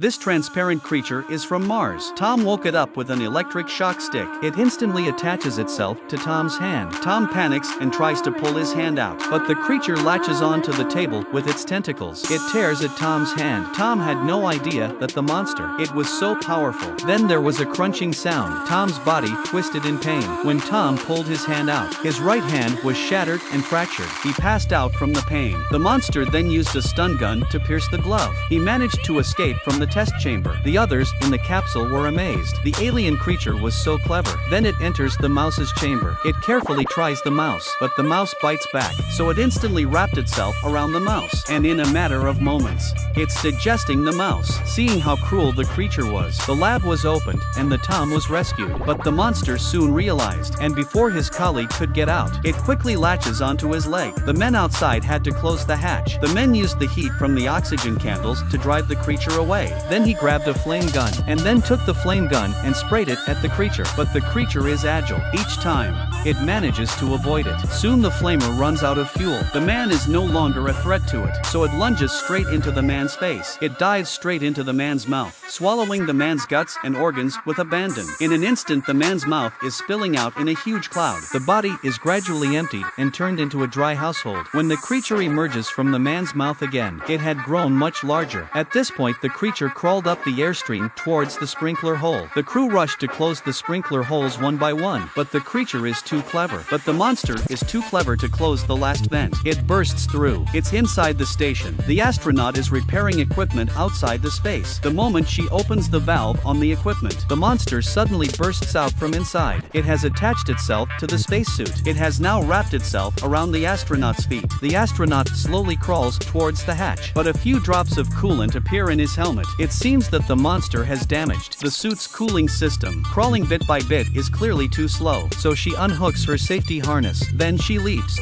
This transparent creature is from Mars. Tom woke it up with an electric shock stick. It instantly attaches itself to Tom's hand. Tom panics and tries to pull his hand out, but the creature latches onto the table with its tentacles. It tears at Tom's hand. Tom had no idea that the monster, it was so powerful. Then there was a crunching sound. Tom's body twisted in pain. When Tom pulled his hand out, his right hand was shattered and fractured. He passed out from the pain. The monster then used a stun gun to pierce the glove. He managed to escape from the test chamber. The others in the capsule were amazed. The alien creature was so clever. Then it enters the mouse's chamber. It carefully tries the mouse, but the mouse bites back, so it instantly wrapped itself around the mouse, and in a matter of moments, it's digesting the mouse. Seeing how cruel the creature was, the lab was opened, and the Tom was rescued. But the monster soon realized, and before his colleague could get out, it quickly latches onto his leg. The men outside had to close the hatch. The men used the heat from the oxygen candles to drive the creature away. Then he grabbed a flame gun, and then took the flame gun and sprayed it at the creature. But the creature is agile. Each time, it manages to avoid it. Soon the flamer runs out of fuel. The man is no longer a threat to it, so it lunges straight into the man's face. It dives straight into the man's mouth, swallowing the man's guts and organs with abandon. In an instant, the man's mouth is spilling out in a huge cloud. The body is gradually emptied and turned into a dry household. When the creature emerges from the man's mouth again, it had grown much larger. At this point, the creature crawled up the airstream towards the sprinkler hole. The crew rushed to close the sprinkler holes one by one, but the creature is too clever. But the monster is too clever to close the last vent. It bursts through. It's inside the station. The astronaut is repairing equipment outside the space. The moment she opens the valve on the equipment, the monster suddenly bursts out from inside. It has attached itself to the spacesuit. It has now wrapped itself around the astronaut's feet. The astronaut slowly crawls towards the hatch, but a few drops of coolant appear in his helmet. It seems that the monster has damaged the suit's cooling system. Crawling bit by bit is clearly too slow, so she unhooks her safety harness. Then she leaps.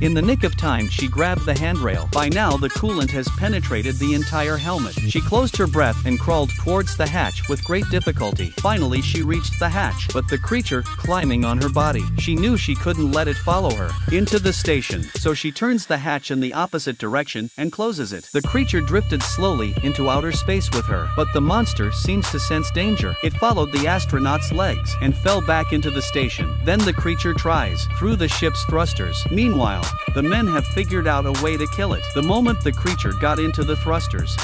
In the nick of time, she grabbed the handrail. By now, the coolant has penetrated the entire helmet. She closed her breath and crawled towards the hatch with great difficulty. Finally, she reached the hatch, but the creature climbing on her body. She knew she couldn't let it follow her into the station, so she turns the hatch in the opposite direction and closes it. The creature drifted slowly into outer space with her, but the monster seems to sense danger. It followed the astronaut's legs and fell back into the station. Then the creature tries through the ship's thrusters. Meanwhile, the men have figured out a way to kill it. The moment the creature got into the thrusters,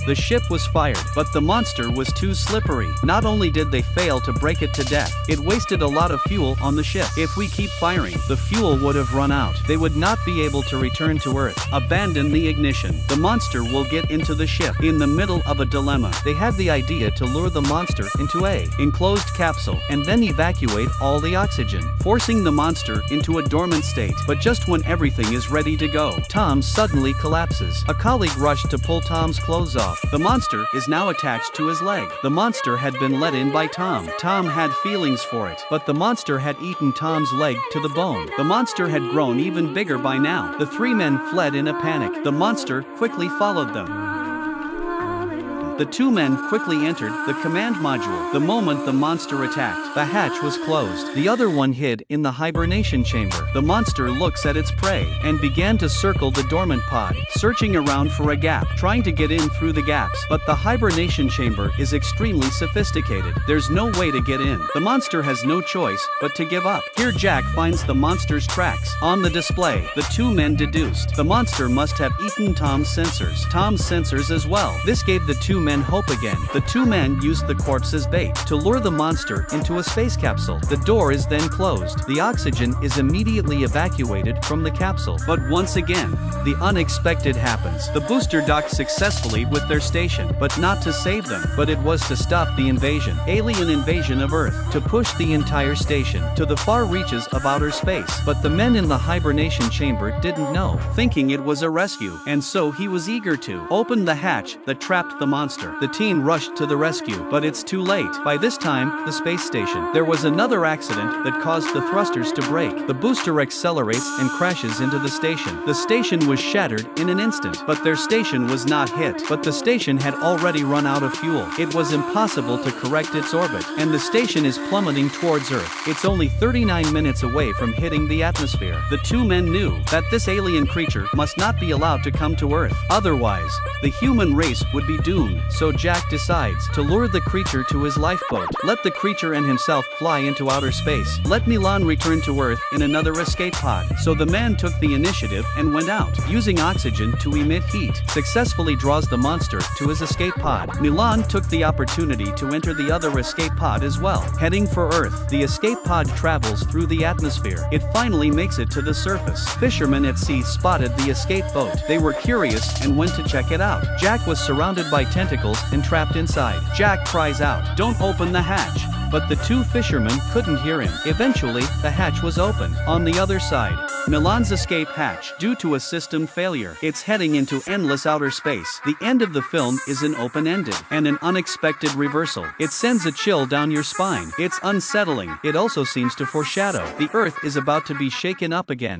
the ship was fired, but the monster was too slippery. Not only did they fail to break it to death, it wasted a lot of fuel on the ship. If we keep firing, the fuel would have run out. They would not be able to return to Earth. Abandon the ignition. The monster will get into the ship. In the middle of a dilemma, they had the idea to lure the monster into an enclosed capsule and then evacuate all the oxygen, forcing the monster into a dormant state. But just when everything is ready to go, Tom suddenly collapses. A colleague rushed to pull Tom's clothes off. The monster is now attached to his leg. The monster had been let in by Tom. Tom had feelings for it, but the monster had eaten Tom's leg to the bone. The monster had grown even bigger by now. The three men fled in a panic. The monster quickly followed them. The two men quickly entered the command module. The moment the monster attacked, the hatch was closed. The other one hid in the hibernation chamber. The monster looks at its prey and began to circle the dormant pod, searching around for a gap, trying to get in through the gaps. But the hibernation chamber is extremely sophisticated. There's no way to get in. The monster has no choice but to give up. Here Jack finds the monster's tracks on the display. The two men deduced the monster must have eaten Tom's sensors as well. This gave the two men hope again. The two men used the corpse as bait to lure the monster into a space capsule. The door is then closed. The oxygen is immediately evacuated from the capsule. But once again, the unexpected happens. The booster docked successfully with their station, but not to save them, but it was to stop the alien invasion of Earth, to push the entire station to the far reaches of outer space. But the men in the hibernation chamber didn't know, thinking it was a rescue, and so he was eager to open the hatch that trapped the monster. monster. The teen rushed to the rescue, but it's too late. By this time, the space station. There was another accident that caused the thrusters to break. The booster accelerates and crashes into the station. The station was shattered in an instant, but their station was not hit. But the station had already run out of fuel. It was impossible to correct its orbit, and the station is plummeting towards Earth. It's only 39 minutes away from hitting the atmosphere. The two men knew that this alien creature must not be allowed to come to Earth. Otherwise, the human race would be doomed. So Jack decides to lure the creature to his lifeboat. Let the creature and himself fly into outer space. Let Milan return to Earth in another escape pod. So the man took the initiative and went out, using oxygen to emit heat. Successfully draws the monster to his escape pod. Milan took the opportunity to enter the other escape pod as well. Heading for Earth, the escape pod travels through the atmosphere. It finally makes it to the surface. Fishermen at sea spotted the escape boat. They were curious and went to check it out. Jack was surrounded by tentacles and trapped inside. Jack cries out, "Don't open the hatch!" But the two fishermen couldn't hear him. Eventually, the hatch was opened. On the other side, Milan's escape hatch, due to a system failure. It's heading into endless outer space. The end of the film is an open-ended and an unexpected reversal. It sends a chill down your spine. It's unsettling. It also seems to foreshadow the Earth is about to be shaken up again.